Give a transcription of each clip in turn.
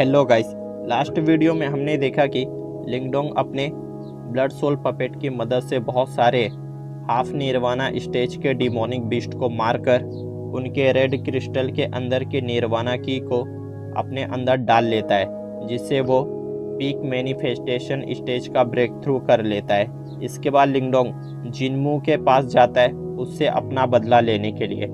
Hello guys, last video में हमने देखा कि लिंगडोंग अपने ब्लड सोल पपेट की मदद से बहुत सारे हाफ निर्वाणा स्टेज के डिमोनिक बीस्ट को मारकर उनके रेड क्रिस्टल के अंदर के निर्वाणा की को अपने अंदर डाल लेता है, जिससे वो पीक मैनिफेस्टेशन स्टेज का ब्रेक थ्रू कर लेता है। इसके बाद लिंगडोंग जिनमू के पास जाता है उससे अपना बदला लेने के लिए।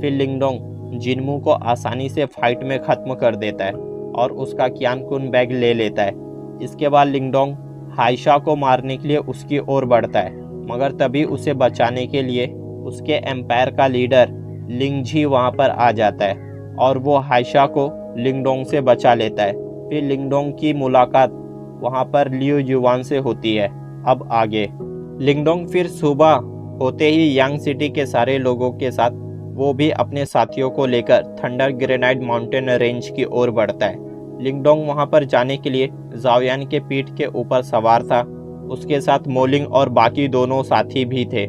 फिर लिंगडोंग जिनमू को आसानी से फाइट में ख़त्म कर देता है और उसका क्यान कुन बैग ले लेता है। इसके बाद लिंगडोंग हाइशा को मारने के लिए उसकी ओर बढ़ता है, मगर तभी उसे बचाने के लिए उसके एम्पायर का लीडर लिंगजी वहां पर आ जाता है और वो हाइशा को लिंगडोंग से बचा लेता है। फिर लिंगडोंग की मुलाकात वहां पर लियू युवान से होती है। अब आगे लिंगडोंग फिर सुबह होते ही यांग सिटी के सारे लोगों के साथ वो भी अपने साथियों को लेकर थंडर ग्रेनाइट माउंटेन रेंज की ओर बढ़ता है। लिंगडोंग वहां पर जाने के लिए जाओयान के पीठ के ऊपर सवार था। उसके साथ मोलिंग और बाकी दोनों साथी भी थे।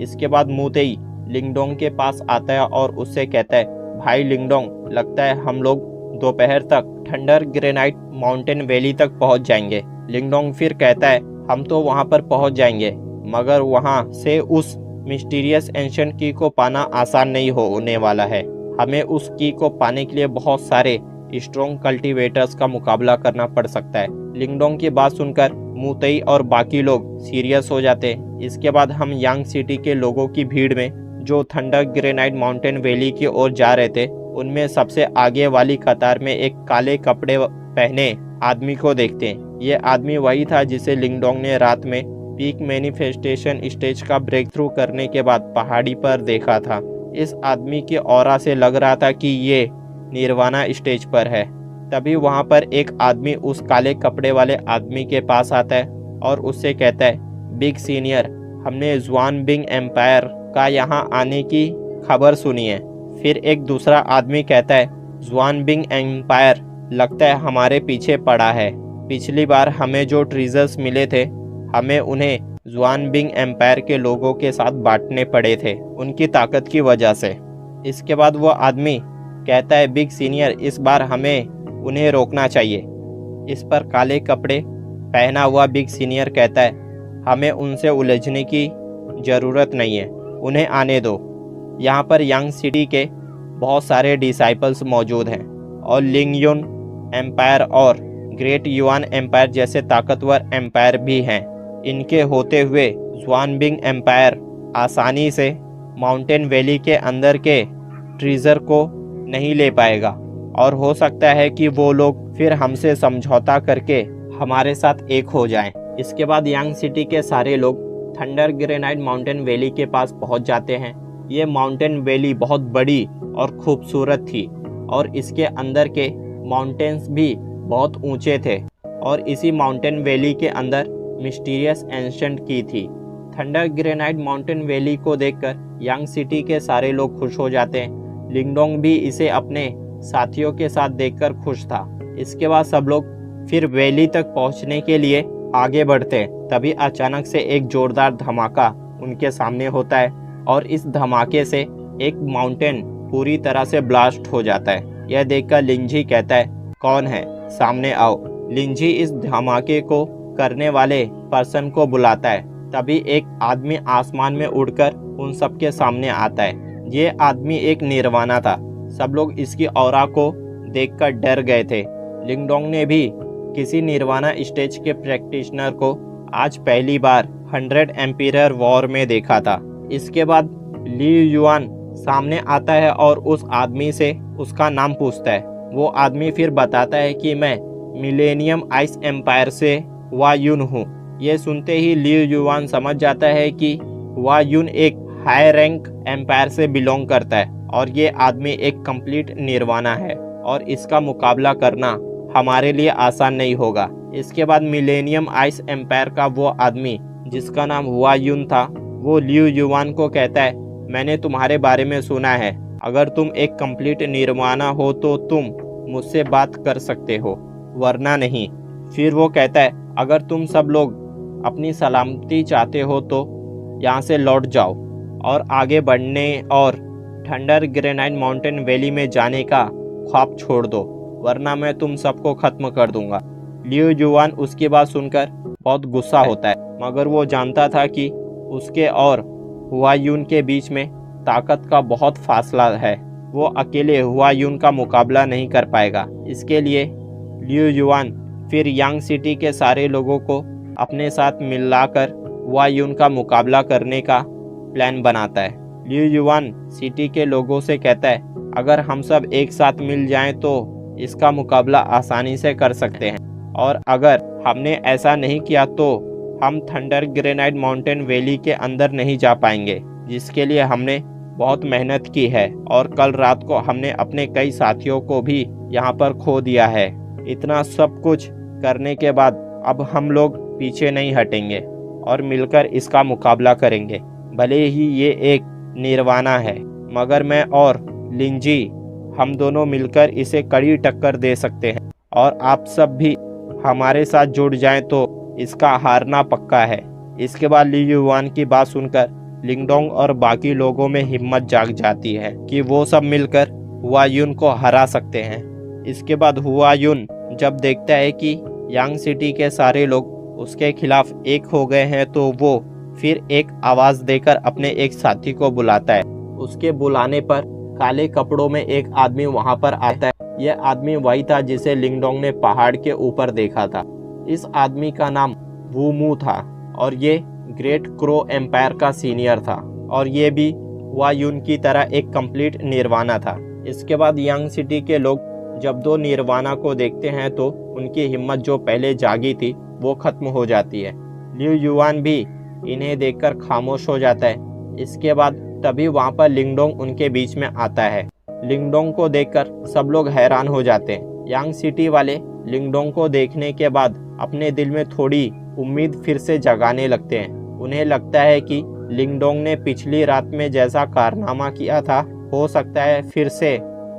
इसके बाद मुतेई लिंगडोंग के पास आता है और उससे कहता है, भाई लिंगडोंग, लगता है हम लोग दोपहर तक थंडर ग्रेनाइट माउंटेन वैली तक पहुंच जाएंगे। लिंगडोंग फिर कहता है, हम तो वहां पर पहुंच जाएंगे, मगर वहां से उस मिस्टीरियस एंशिएंट की को पाना आसान नहीं होने वाला है। हमें उस की को पाने के लिए बहुत सारे स्ट्रॉन्ग कल्टीवेटर्स का मुकाबला करना पड़ सकता है। लिंगडोंग की बात सुनकर मुतेई और बाकी लोग सीरियस हो जाते हैं। इसके बाद हम यांग सिटी के लोगों की भीड़ में जो थंडर ग्रेनाइट माउंटेन वैली की ओर जा रहे थे, उनमें सबसे आगे वाली कतार में एक काले कपड़े पहने आदमी को देखते हैं। ये आदमी वही था जिसे लिंगडोंग ने रात में पीक मैनिफेस्टेशन स्टेज का ब्रेक थ्रू करने के बाद पहाड़ी पर देखा था। इस आदमी की ऑरा से लग रहा था कि ये निर्वाणा स्टेज पर है। तभी वहां पर एक आदमी उस काले कपड़े वाले आदमी के पास आता है और उससे कहता है, बिग सीनियर, हमने ज़ुआनबिंग एम्पायर का यहाँ आने की खबर सुनी है। फिर एक दूसरा आदमी कहता है, ज़ुआनबिंग एम्पायर लगता है हमारे पीछे पड़ा है। पिछली बार हमें जो ट्रीजर्स मिले थे, हमें उन्हें ज़ुआनबिंग एम्पायर के लोगों के साथ बांटने पड़े थे उनकी ताकत की वजह से। इसके बाद वो आदमी कहता है, बिग सीनियर, इस बार हमें उन्हें रोकना चाहिए। इस पर काले कपड़े पहना हुआ बिग सीनियर कहता है, हमें उनसे उलझने की ज़रूरत नहीं है, उन्हें आने दो। यहाँ पर यांग सिटी के बहुत सारे डिसाइपल्स मौजूद हैं और लिंगयुन एम्पायर और ग्रेट युआन एम्पायर जैसे ताकतवर एम्पायर भी हैं। इनके होते हुए ज़ुआनबिंग एम्पायर आसानी से माउंटेन वैली के अंदर के ट्रीजर को नहीं ले पाएगा और हो सकता है कि वो लोग फिर हमसे समझौता करके हमारे साथ एक हो जाएं। इसके बाद यांग सिटी के सारे लोग थंडर ग्रेनाइट माउंटेन वैली के पास पहुंच जाते हैं। ये माउंटेन वैली बहुत बड़ी और खूबसूरत थी और इसके अंदर के माउंटेन्स भी बहुत ऊंचे थे और इसी माउंटेन वैली के अंदर मिस्टीरियस एंशिएंट की थी। थंडर ग्रेनाइट माउंटेन वैली को देखकर यांग सिटी के सारे लोग खुश हो जाते हैं। लिंगडोंग भी इसे अपने साथियों के साथ देखकर खुश था। इसके बाद सब लोग फिर वैली तक पहुंचने के लिए आगे बढ़ते हैं। तभी अचानक से एक जोरदार धमाका उनके सामने होता है और इस धमाके से एक माउंटेन पूरी तरह से ब्लास्ट हो जाता है। यह देखकर लिंजी कहता है, कौन है, सामने आओ। लिंजी इस धमाके को करने वाले पर्सन को बुलाता है। तभी एक आदमी आसमान में उड़कर उन सबके सामने आता है। ये आदमी एक निर्वाणा था। सब लोग इसकी ऑरा को देखकर डर गए थे। लिंगडोंग ने भी किसी निर्वाणा स्टेज के प्रैक्टिशनर को आज पहली बार 100 एम्पियर वॉर में देखा था। इसके बाद ली युआन सामने आता है और उस आदमी से उसका नाम पूछता है। वो आदमी फिर बताता है कि मैं मिलेनियम आइस एम्पायर से वायुन हूँ। ये सुनते ही ली युआन समझ जाता है कि वायुन एक हाई रैंक एम्पायर से बिलोंग करता है और ये आदमी एक कंप्लीट निर्वाणा है और इसका मुकाबला करना हमारे लिए आसान नहीं होगा। इसके बाद मिलेनियम आइस एम्पायर का वो आदमी जिसका नाम वायुन था, वो लियू युआन को कहता है, मैंने तुम्हारे बारे में सुना है, अगर तुम एक कंप्लीट निर्वाणा हो तो तुम मुझसे बात कर सकते हो, वरना नहीं। फिर वो कहता है, अगर तुम सब लोग अपनी सलामती चाहते हो तो यहाँ से लौट जाओ और आगे बढ़ने और थंडर ग्रेनाइट माउंटेन वैली में जाने का ख्वाब छोड़ दो। वरना मैं तुम सबको खत्म कर दूंगा। लियू युआन उसकी बात सुनकर बहुत गुस्सा होता है, मगर वो जानता था कि उसके और हुआ यून के बीच में ताकत का बहुत फासला है। वो अकेले हुआ यून का मुकाबला नहीं कर पाएगा। इसके लिए लियू युआन फिर यांग सिटी के सारे लोगों को अपने साथ मिलाकर हुआ यून का मुकाबला करने का प्लान बनाता है। लियू युआन सिटी के लोगों से कहता है, अगर हम सब एक साथ मिल जाएं तो इसका मुकाबला आसानी से कर सकते हैं, और अगर हमने ऐसा नहीं किया तो हम थंडर ग्रेनाइट माउंटेन वैली के अंदर नहीं जा पाएंगे, जिसके लिए हमने बहुत मेहनत की है, और कल रात को हमने अपने कई साथियों को भी यहाँ पर खो दिया है। इतना सब कुछ करने के बाद अब हम लोग पीछे नहीं हटेंगे और मिलकर इसका मुकाबला करेंगे। भले ही ये एक निर्वाणा है, मगर मैं और लिंजी हम दोनों मिलकर इसे कड़ी टक्कर दे सकते हैं, और आप सब भी हमारे साथ जुड़ जाएं तो इसका हारना पक्का है। इसके बाद लियू युआन की बात सुनकर लिंगडोंग और बाकी लोगों में हिम्मत जाग जाती है कि वो सब मिलकर हुआ यून को हरा सकते हैं। इसके बाद हुआ यून जब देखता है कि यांग सिटी के सारे लोग उसके खिलाफ एक हो गए हैं, तो वो फिर एक आवाज़ देकर अपने एक साथी को बुलाता है। उसके बुलाने पर काले कपड़ों में एक आदमी वहां पर आता है। यह आदमी वही था जिसे लिंगडोंग ने पहाड़ के ऊपर देखा था। इस आदमी का नाम वू मू था, और ये ग्रेट क्रो एम्पायर का सीनियर था, और ये भी हुआ यून की तरह एक कंप्लीट निर्वाणा था। इसके बाद यांग सिटी के लोग जब दो निर्वाणा को देखते हैं तो उनकी हिम्मत जो पहले जागी थी वो खत्म हो जाती है। लियू युआन भी इन्हें देखकर खामोश हो जाता है। इसके बाद तभी वहाँ पर लिंगडोंग उनके बीच में आता है। लिंगडोंग को देखकर सब लोग हैरान हो जाते हैं। यांग सिटी वाले लिंगडोंग को देखने के बाद अपने दिल में थोड़ी उम्मीद फिर से जगाने लगते हैं। उन्हें लगता है कि लिंगडोंग ने पिछली रात में जैसा कारनामा किया था, हो सकता है फिर से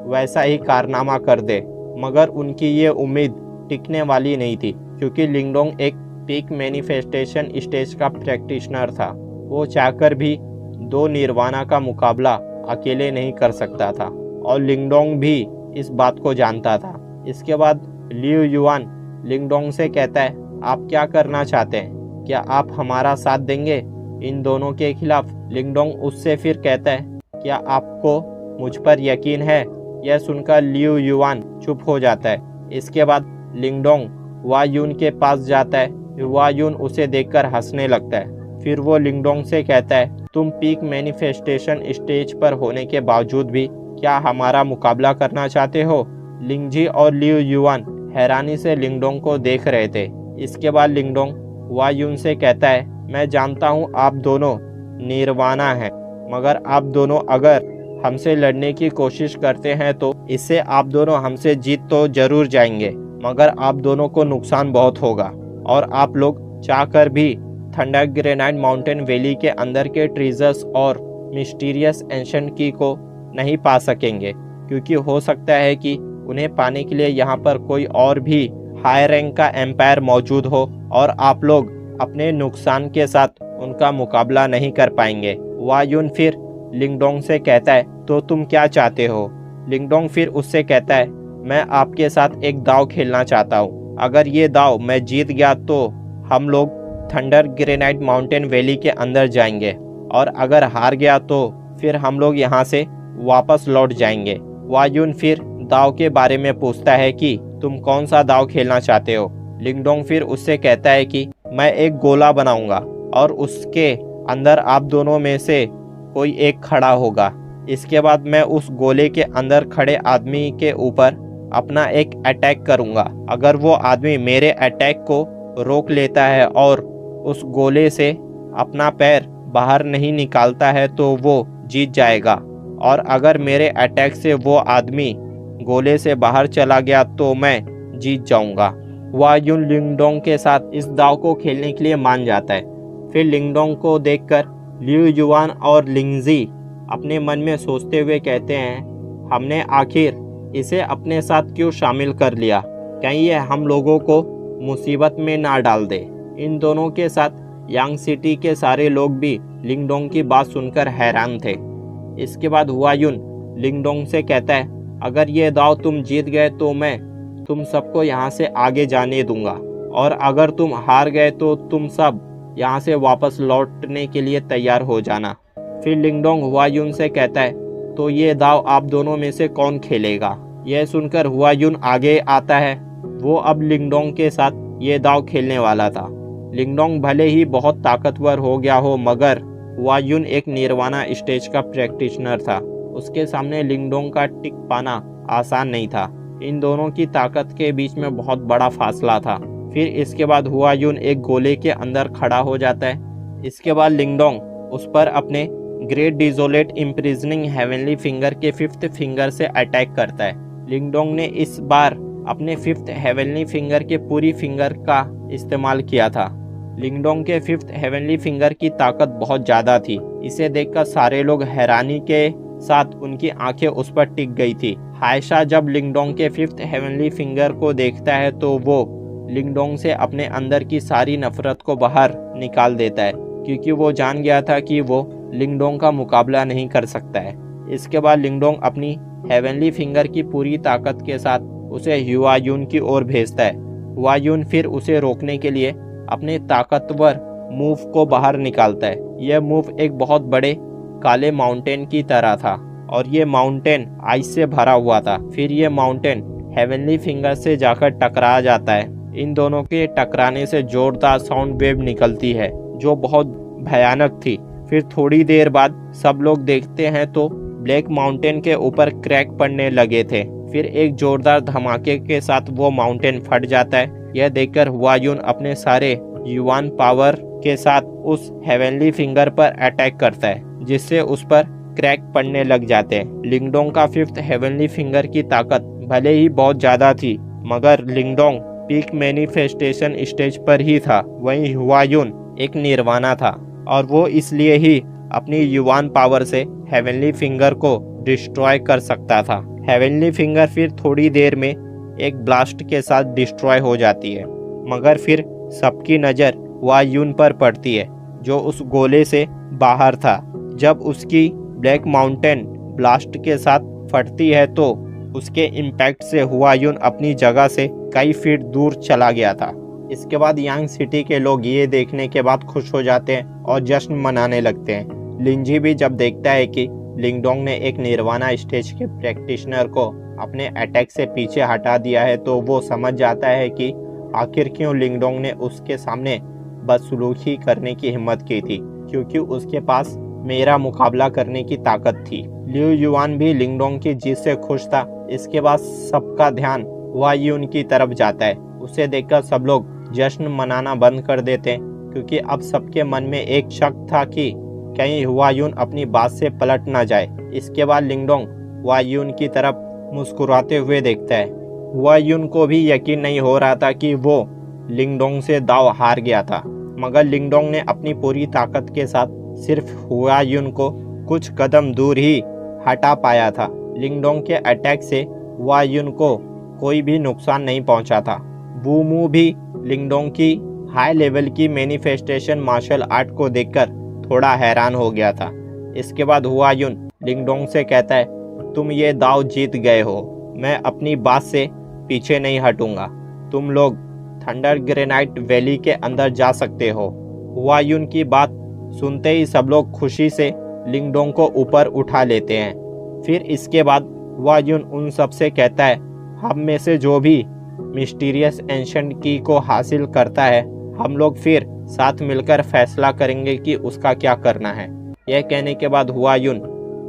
वैसा ही कारनामा कर दे, मगर उनकी ये उम्मीद टिकने वाली नहीं थी, क्योंकि लिंगडोंग एक पीक मैनिफेस्टेशन स्टेज का प्रैक्टिशनर था। वो चाहकर भी दो निर्वाणा का मुकाबला अकेले नहीं कर सकता था, और लिंगडोंग भी इस बात को जानता था। इसके बाद लियू युआन लिंगडोंग से कहता है, आप क्या करना चाहते हैं? क्या आप हमारा साथ देंगे इन दोनों के खिलाफ? लिंगडोंग उससे फिर कहता है, क्या आपको मुझ पर यकीन है? यह सुनकर लियू युआन चुप हो जाता है। इसके बाद लिंगडोंग हुआ यून के पास जाता है। हुआ यून उसे देखकर हंसने लगता है। फिर वो लिंगडोंग से कहता है, तुम पीक मैनिफेस्टेशन स्टेज पर होने के बावजूद भी क्या हमारा मुकाबला करना चाहते हो? लिंगजी और लियू युआन हैरानी से लिंगडोंग को देख रहे थे। इसके बाद लिंगडोंग हुआ यून से कहता है, मैं जानता हूँ आप दोनों निर्वाणा हैं, मगर आप दोनों अगर हमसे लड़ने की कोशिश करते हैं तो इससे आप दोनों हमसे जीत तो जरूर जाएंगे, मगर आप दोनों को नुकसान बहुत होगा, और आप लोग चाहकर भी थंडर ग्रेनाइट माउंटेन वैली के अंदर के ट्रेजर्स और मिस्टीरियस एंशिएंट की को नहीं पा सकेंगे, क्योंकि हो सकता है कि उन्हें पाने के लिए यहाँ पर कोई और भी हाई रैंक का एम्पायर मौजूद हो, और आप लोग अपने नुकसान के साथ उनका मुकाबला नहीं कर पाएंगे। वायुन फिर लिंगडोंग से कहता है, तो तुम क्या चाहते हो? लिंगडोंग फिर उससे कहता है, मैं आपके साथ एक दाव खेलना चाहता हूँ। अगर ये दाव मैं जीत गया तो हम लोग थंडर ग्रेनाइट माउंटेन वैली के अंदर जाएंगे, और अगर हार गया तो फिर हम लोग यहाँ से वापस लौट जाएंगे। वायुन फिर दाव के बारे में पूछता है कि तुम कौन सा दाव खेलना चाहते हो? लिंगडोंग फिर उससे कहता है कि मैं एक गोला बनाऊंगा, और उसके अंदर आप दोनों में से कोई एक खड़ा होगा। इसके बाद मैं उस गोले के अंदर खड़े आदमी के ऊपर अपना एक अटैक करूंगा। अगर वो आदमी मेरे अटैक को रोक लेता है और उस गोले से अपना पैर बाहर नहीं निकालता है तो वो जीत जाएगा, और अगर मेरे अटैक से वो आदमी गोले से बाहर चला गया तो मैं जीत जाऊंगा। वायुन लिंगडोंग के साथ इस दाव को खेलने के लिए मान जाता है। फिर लिंगडोंग को देखकर लियू युआन और लिंगजी अपने मन में सोचते हुए कहते हैं, हमने आखिर इसे अपने साथ क्यों शामिल कर लिया? कहीं ये हम लोगों को मुसीबत में ना डाल दे। इन दोनों के साथ यांग सिटी के सारे लोग भी लिंगडोंग की बात सुनकर हैरान थे। इसके बाद वायुन लिंगडोंग से कहता है, अगर ये दाव तुम जीत गए तो मैं तुम सबको यहाँ से आगे जाने दूंगा, और अगर तुम हार गए तो तुम सब यहाँ से वापस लौटने के लिए तैयार हो जाना। फिर लिंगडोंग हुआयुन से कहता है, तो ये दाव आप दोनों में से कौन खेलेगा? यह सुनकर हुआयुन आगे आता है। वो अब लिंगडोंग के साथ ये दाव खेलने वाला था। लिंगडोंग भले ही बहुत ताकतवर हो गया हो, मगर हुआयुन एक निर्वाणा स्टेज का प्रैक्टिशनर था। उसके सामने लिंगडोंग का टिक पाना आसान नहीं था। इन दोनों की ताकत के बीच में बहुत बड़ा फासला था। फिर इसके बाद हुआयुन एक गोले के अंदर खड़ा हो जाता है। इसके बाद लिंगडोंग उस पर अपने ग्रेट डिजोलेट इम्प्रिजनिंग हेवनली फिंगर के 5th फिंगर से अटैक करता है। लिंगडोंग ने इस बार अपने 5th हेवनली फिंगर के पूरी फिंगर का इस्तेमाल किया था। लिंगडोंग के 5th हेवनली फिंगर की ताकत बहुत ज़्यादा थी। इसे देखकर सारे लोग हैरानी के साथ उनकी आंखें उस पर टिक गई थी। हायशा जब लिंगडोंग के 5th हेवनली फिंगर को देखता है तो वो लिंगडोंग से अपने अंदर की सारी नफरत को बाहर निकाल देता है, क्योंकि वो जान गया था कि वो लिंगडोंग का मुकाबला नहीं कर सकता है। इसके बाद लिंगडोंग अपनी हेवनली फिंगर की पूरी ताकत के साथ उसे हुआयुन की ओर भेजता है। हुआयुन फिर उसे रोकने के लिए अपने ताकतवर मूव को बाहर निकालता है। यह मूव एक बहुत बड़े काले माउंटेन की तरह था, और ये माउंटेन आइस से भरा हुआ था। फिर ये माउंटेन हेवनली फिंगर से जाकर टकरा जाता है। इन दोनों के टकराने से जोरदार साउंड वेव निकलती है, जो बहुत भयानक थी। फिर थोड़ी देर बाद सब लोग देखते हैं तो ब्लैक माउंटेन के ऊपर क्रैक पड़ने लगे थे। फिर एक जोरदार धमाके के साथ वो माउंटेन फट जाता है। यह देखकर हुआयुन अपने सारे युवान पावर के साथ उस हेवनली फिंगर पर अटैक करता है, जिससे उस पर क्रैक पड़ने लग जाते हैं। लिंगडोंग का 5th हेवनली फिंगर की ताकत भले ही बहुत ज़्यादा थी, मगर लिंगडोंग पीक मैनिफेस्टेशन स्टेज पर ही था। वहीं हुआयुन एक निर्वाणा था, और वो इसलिए ही अपनी युवान पावर से हेवनली फिंगर को डिस्ट्रॉय कर सकता था। हेवनली फिंगर फिर थोड़ी देर में एक ब्लास्ट के साथ डिस्ट्रॉय हो जाती है, मगर फिर सबकी नज़र हुआयुन पर पड़ती है, जो उस गोले से बाहर था। जब उसकी ब्लैक माउंटेन ब्लास्ट के साथ फटती है तो उसके इम्पैक्ट से हुआयुन अपनी जगह से कई फीट दूर चला गया था। इसके बाद यांग सिटी के लोग ये देखने के बाद खुश हो जाते हैं और जश्न मनाने लगते हैं। लिंजी भी जब देखता है कि लिंगडोंग ने एक निर्वाणा स्टेज के प्रैक्टिशनर को अपने अटैक से पीछे हटा दिया है, तो वो समझ जाता है कि आखिर क्यों लिंगडोंग ने उसके सामने बदसलूकी करने की हिम्मत की थी, क्योंकि उसके पास मेरा मुकाबला करने की ताकत थी। लिu युआन भी लिंगडोंग की जीत से खुश था। इसके बाद सबका ध्यान हुआयुन की तरफ जाता है। उसे देखकर सब लोग जश्न मनाना बंद कर देते हैं, क्योंकि अब सबके मन में एक शक था कि कहीं हुआयुन अपनी बात से पलट ना जाए। इसके बाद लिंगडोंग हुआयुन की तरफ मुस्कुराते हुए देखता है। हुआयुन को भी यकीन नहीं हो रहा था कि वो लिंगडोंग से दाव हार गया था, मगर लिंगडोंग ने अपनी पूरी ताकत के साथ सिर्फ हुआयुन को कुछ कदम दूर ही हटा पाया था। लिंगडोंग के अटैक से हुआयुन को कोई भी नुकसान नहीं पहुंचा था। वू मू भी लिंगडोंग की हाई लेवल की मैनिफेस्टेशन मार्शल आर्ट को देखकर थोड़ा हैरान हो गया था। इसके बाद हुआयुन लिंगडोंग से कहता है, तुम ये दाव जीत गए हो, मैं अपनी बात से पीछे नहीं हटूंगा। तुम लोग थंडर ग्रेनाइट वैली के अंदर जा सकते हो। हुआयुन की बात सुनते ही सब लोग खुशी से लिंगडोंग को ऊपर उठा लेते हैं। फिर इसके बाद हुआयुन उन सब से कहता है, हम में से जो भी मिस्टीरियस एंशंट की को हासिल करता है, हम लोग फिर साथ मिलकर फैसला करेंगे कि उसका क्या करना है। यह कहने के बाद हुआयुन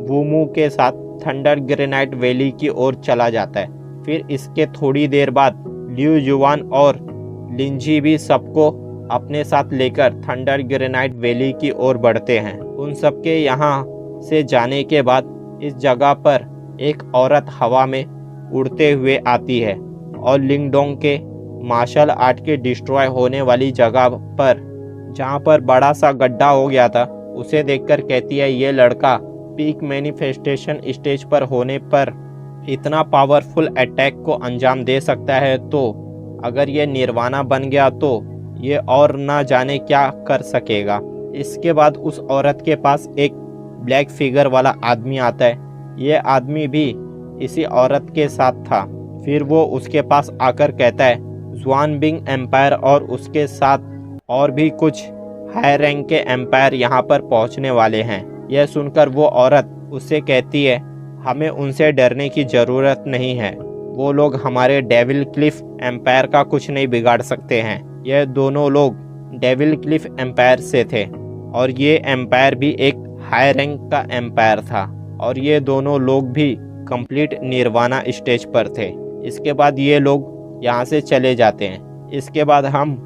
वू मू के साथ थंडर ग्रेनाइट वैली की ओर चला जाता है। फिर इसके थोड़ी देर बाद लिu युआन और लिंजी भी सबको अपने साथ लेकर थंडर ग्रेनाइट वैली की ओर बढ़ते हैं। उन सबके यहाँ से जाने के बाद इस जगह पर एक औरत हवा में उड़ते हुए आती है और लिंगडोंग के मार्शल आर्ट के डिस्ट्रॉय होने वाली जगह पर, जहाँ पर बड़ा सा गड्ढा हो गया था, उसे देखकर कहती है, ये लड़का पीक मैनिफेस्टेशन स्टेज पर होने पर इतना पावरफुल अटैक को अंजाम दे सकता है, तो अगर ये निर्वाणा बन गया तो ये और ना जाने क्या कर सकेगा। इसके बाद उस औरत के पास एक ब्लैक फिगर वाला आदमी आता है। ये आदमी भी इसी औरत के साथ था। फिर वो उसके पास आकर कहता है ज़ुआनबिंग एम्पायर और उसके साथ और भी कुछ हाई रैंक के एम्पायर यहाँ पर पहुँचने वाले हैं। यह सुनकर वो औरत उससे कहती है हमें उनसे डरने की ज़रूरत नहीं है, वो लोग हमारे डेविल क्लिफ एम्पायर का कुछ नहीं बिगाड़ सकते हैं। यह दोनों लोग डेविल क्लिफ एम्पायर से थे और ये एम्पायर भी एक हाई रैंक का एम्पायर था और ये दोनों लोग भी कंप्लीट निर्वाणा स्टेज पर थे। इसके बाद ये लोग यहाँ से चले जाते हैं। इसके बाद हम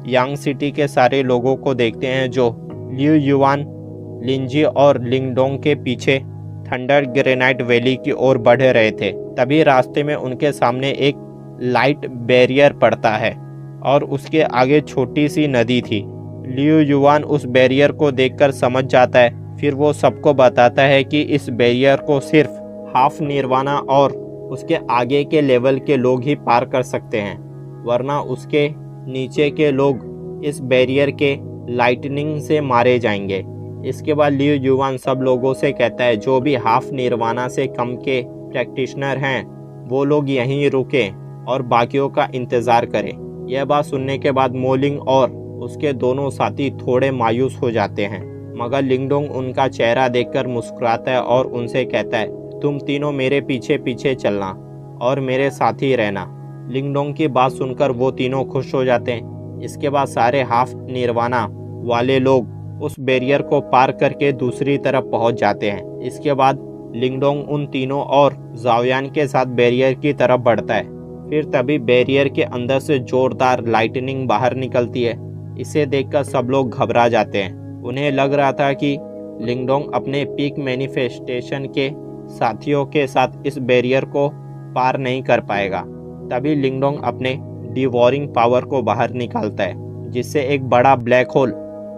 यांग सिटी के सारे लोगों को देखते हैं जो लियू युआन, लिंजी और लिंगडोंग के पीछे थंडर ग्रेनाइट वैली की ओर बढ़ रहे थे। तभी रास्ते में उनके सामने एक लाइट बैरियर पड़ता है और उसके आगे छोटी सी नदी थी। लियू युआन उस बैरियर को देखकर समझ जाता है। फिर वो सबको बताता है कि इस बैरियर को सिर्फ हाफ निर्वाणा और उसके आगे के लेवल के लोग ही पार कर सकते हैं, वरना उसके नीचे के लोग इस बैरियर के लाइटनिंग से मारे जाएंगे। इसके बाद लियू युआन सब लोगों से कहता है जो भी हाफ निर्वाणा से कम के प्रैक्टिशनर हैं वो लोग यहीं रुकें और बाकियों का इंतज़ार करें। यह बात सुनने के बाद मोलिंग और उसके दोनों साथी थोड़े मायूस हो जाते हैं, मगर लिंगडोंग उनका चेहरा देखकर मुस्कुराता है और उनसे कहता है तुम तीनों मेरे पीछे पीछे चलना और मेरे साथ ही रहना। लिंगडोंग की बात सुनकर वो तीनों खुश हो जाते हैं। इसके बाद सारे हाफ निर्वाणा वाले लोग उस बैरियर को पार करके दूसरी तरफ पहुंच जाते हैं। इसके बाद लिंगडोंग उन तीनों और जाओयान के साथ बैरियर की तरफ बढ़ता है। फिर तभी बैरियर के अंदर से जोरदार लाइटनिंग बाहर निकलती है। इसे देखकर सब लोग घबरा जाते हैं। उन्हें लग रहा था कि लिंगडोंग अपने पीक मैनिफेस्टेशन के साथियों के साथ इस बैरियर को पार नहीं कर पाएगा। तभी लिंगडोंग अपने डिवोरिंग पावर को बाहर निकालता है, जिससे एक बड़ा ब्लैक होल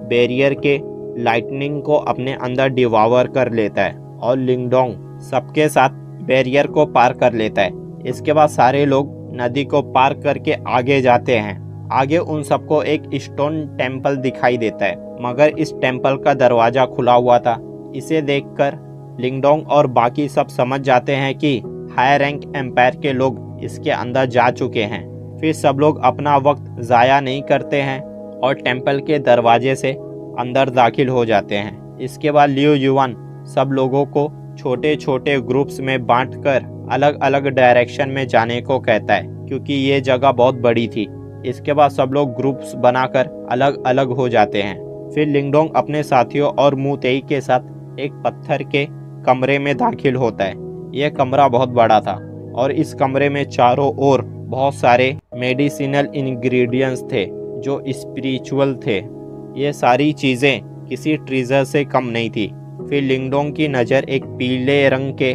बैरियर के लाइटनिंग को अपने अंदर डिवावर कर लेता है और लिंगडोंग सबके साथ बैरियर को पार कर लेता है। इसके बाद सारे लोग नदी को पार करके आगे जाते हैं। आगे उन सबको एक स्टोन टेम्पल दिखाई देता है, मगर इस टेम्पल का दरवाजा खुला हुआ था। इसे देखकर लिंगडोंग और बाकी सब समझ जाते हैं कि हाई रैंक एम्पायर के लोग इसके अंदर जा चुके हैं। फिर सब लोग अपना वक्त ज़ाया नहीं करते हैं और टेम्पल के दरवाजे से अंदर दाखिल हो जाते हैं। इसके बाद लियू युआन सब लोगों को छोटे छोटे ग्रुप्स में बांटकर अलग अलग डायरेक्शन में जाने को कहता है, क्योंकि ये जगह बहुत बड़ी थी। इसके बाद सब लोग ग्रुप्स बनाकर अलग अलग हो जाते हैं। फिर लिंगडोंग अपने साथियों और मुतेई के साथ एक पत्थर के कमरे में दाखिल होता है। यह कमरा बहुत बड़ा था और इस कमरे में चारों ओर बहुत सारे मेडिसिनल इंग्रेडिएंट्स थे जो स्पिरिचुअल थे। ये सारी चीज़ें किसी ट्रेजर से कम नहीं थी। फिर लिंगडोंग की नज़र एक पीले रंग के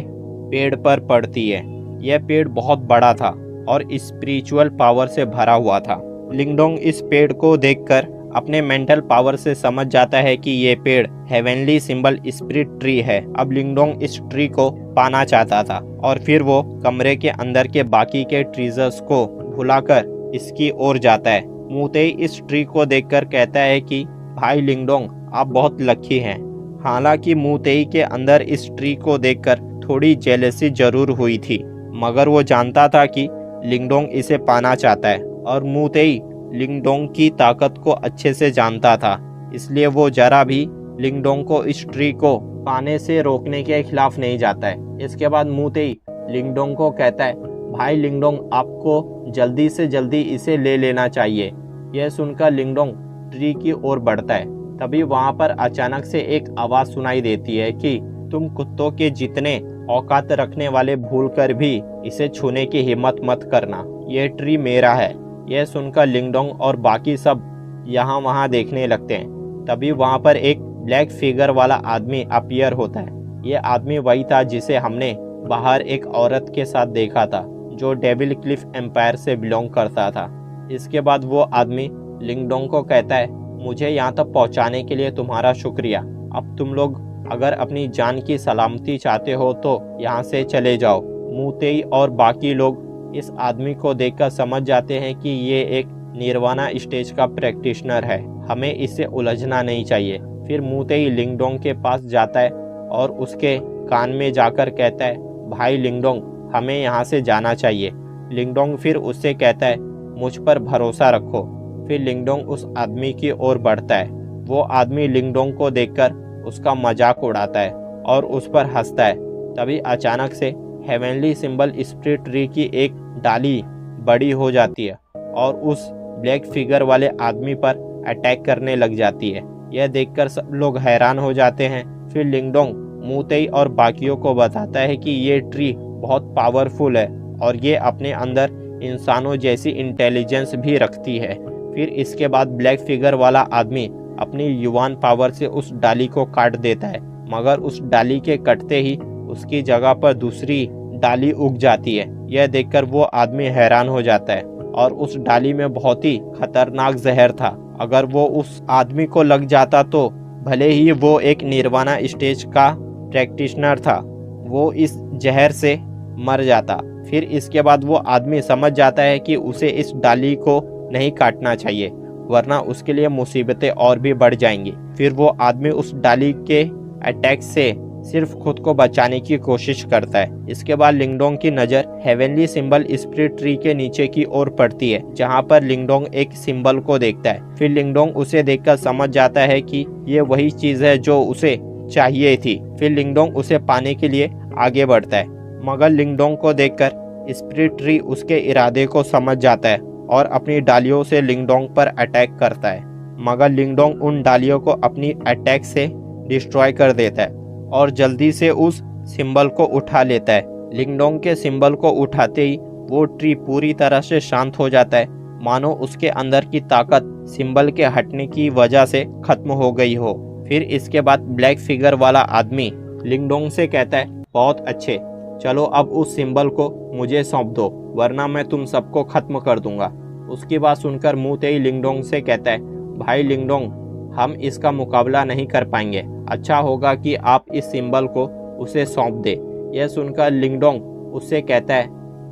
पेड़ पर पड़ती है। यह पेड़ बहुत बड़ा था और स्पिरिचुअल पावर से भरा हुआ था। लिंगडोंग इस पेड़ को देखकर अपने मेंटल पावर से समझ जाता है कि ये पेड़ हेवनली सिंबल स्पिरिट ट्री है। अब लिंगडोंग इस ट्री को पाना चाहता था और फिर वो कमरे के अंदर के बाकी के ट्रीजर्स को भुलाकर इसकी ओर जाता है। मुतेई इस ट्री को देखकर कहता है कि भाई लिंगडोंग, आप बहुत लकी हैं। हालांकि मुतेई के अंदर इस ट्री को देखकर थोड़ी जेलसी जरूर हुई थी, मगर वो जानता था कि लिंगडोंग इसे पाना चाहता है और मुतेई लिंगडोंग की ताकत को अच्छे से जानता था, इसलिए वो जरा भी लिंगडोंग को इस ट्री को पाने से रोकने के खिलाफ नहीं जाता है। इसके बाद मुतेई लिंगडोंग को कहता है, भाई लिंगडोंग, आपको जल्दी से जल्दी इसे ले लेना चाहिए। यह सुनकर लिंगडोंग ट्री की ओर बढ़ता है। तभी वहाँ पर अचानक से एक आवाज़ सुनाई देती है कि तुम कुत्तों के जितने औकात रखने वाले भूलकर भी इसे छूने की हिम्मत मत करना, यह ट्री मेरा है। यह सुनकर लिंगडोंग और बाकी सब यहाँ वहाँ देखने लगते हैं। तभी वहाँ पर एक ब्लैक फिगर वाला आदमी अपीयर होता है। यह आदमी वही था जिसे हमने बाहर एक औरत के साथ देखा था जो डेविल क्लिफ एम्पायर से बिलोंग करता था। इसके बाद वो आदमी लिंगडोंग को कहता है, मुझे यहाँ तक पहुँचाने के लिए तुम्हारा शुक्रिया। अब तुम लोग अगर अपनी जान की सलामती चाहते हो तो यहाँ से चले जाओ। मुतेई और बाकी लोग इस आदमी को देखकर समझ जाते हैं कि ये एक निर्वाणा स्टेज का प्रैक्टिशनर है, हमें इससे उलझना नहीं चाहिए। फिर मुतेई लिंगडोंग के पास जाता है और उसके कान में जाकर कहता है, भाई लिंगडोंग, हमें यहाँ से जाना चाहिए। लिंगडोंग फिर उससे कहता है मुझ पर भरोसा रखो। फिर लिंगडोंग उस आदमी की ओर बढ़ता है। वो आदमी लिंगडोंग को देखकर उसका मजाक उड़ाता है और उस पर हंसता है। तभी अचानक से हेवनली सिंबल स्पिरिट ट्री की एक डाली बड़ी हो जाती है और उस ब्लैक फिगर वाले आदमी पर अटैक करने लग जाती है। यह देखकर सब लोग हैरान हो जाते हैं। फिर लिंगडोंग मूतेई और बाकियों को बताता है कि ये ट्री बहुत पावरफुल है और ये अपने अंदर इंसानों जैसी इंटेलिजेंस भी रखती है। फिर इसके बाद ब्लैक फिगर वाला आदमी अपनी युवान पावर से उस डाली को काट देता है, मगर उस डाली के कटते ही उसकी जगह पर दूसरी डाली उग जाती है। यह देखकर वो आदमी हैरान हो जाता है और उस डाली में बहुत ही खतरनाक जहर था। अगर वो उस आदमी को लग जाता तो भले ही वो एक निर्वाणा स्टेज का प्रैक्टिशनर था, वो इस जहर से मर जाता। फिर इसके बाद वो आदमी समझ जाता है कि उसे इस डाली को नहीं काटना चाहिए, वरना उसके लिए मुसीबतें और भी बढ़ जाएंगी। फिर वो आदमी उस डाली के अटैक से सिर्फ खुद को बचाने की कोशिश करता है। इसके बाद लिंगडोंग की नज़र हेवनली सिंबल स्पिरिट ट्री के नीचे की ओर पड़ती है, जहां पर लिंगडोंग एक सिंबल को देखता है। फिर लिंगडोंग उसे देखकर समझ जाता है कि ये वही चीज़ है जो उसे चाहिए थी। फिर लिंगडोंग उसे पाने के लिए आगे बढ़ता है, मगर लिंगडोंग को देखकर स्पिरिट ट्री उसके इरादे को समझ जाता है और अपनी डालियों से लिंगडोंग पर अटैक करता है, मगर लिंगडोंग उन डालियों को अपनी अटैक से डिस्ट्रॉय कर देता है और जल्दी से उस सिंबल को उठा लेता है। लिंगडोंग के सिंबल को उठाते ही वो ट्री पूरी तरह से शांत हो जाता है, मानो उसके अंदर की ताकत सिंबल के हटने की वजह से खत्म हो गई हो। फिर इसके बाद ब्लैक फिगर वाला आदमी लिंगडोंग से कहता है बहुत अच्छे, चलो अब उस सिंबल को मुझे सौंप दो, वरना मैं तुम सबको खत्म कर दूंगा। उसकी बात सुनकर मूतेई लिंगडोंग से कहता है भाई लिंगडोंग, हम इसका मुकाबला नहीं कर पाएंगे, अच्छा होगा कि आप इस सिंबल को उसे सौंप दे। यह सुनकर लिंगडोंग उससे कहता है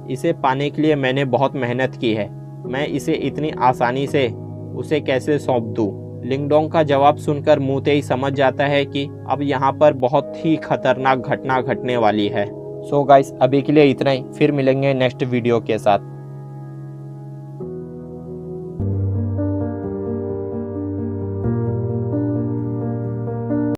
इसे पाने के लिए मैंने बहुत मेहनत की है, मैं इसे इतनी आसानी से उसे कैसे सौंप दूँ। लिंगडोंग का जवाब सुनकर मूतेई समझ जाता है कि अब यहाँ पर बहुत ही खतरनाक घटना घटने वाली है। सो गाइस, अभी के लिए इतना ही, फिर मिलेंगे नेक्स्ट वीडियो के साथ।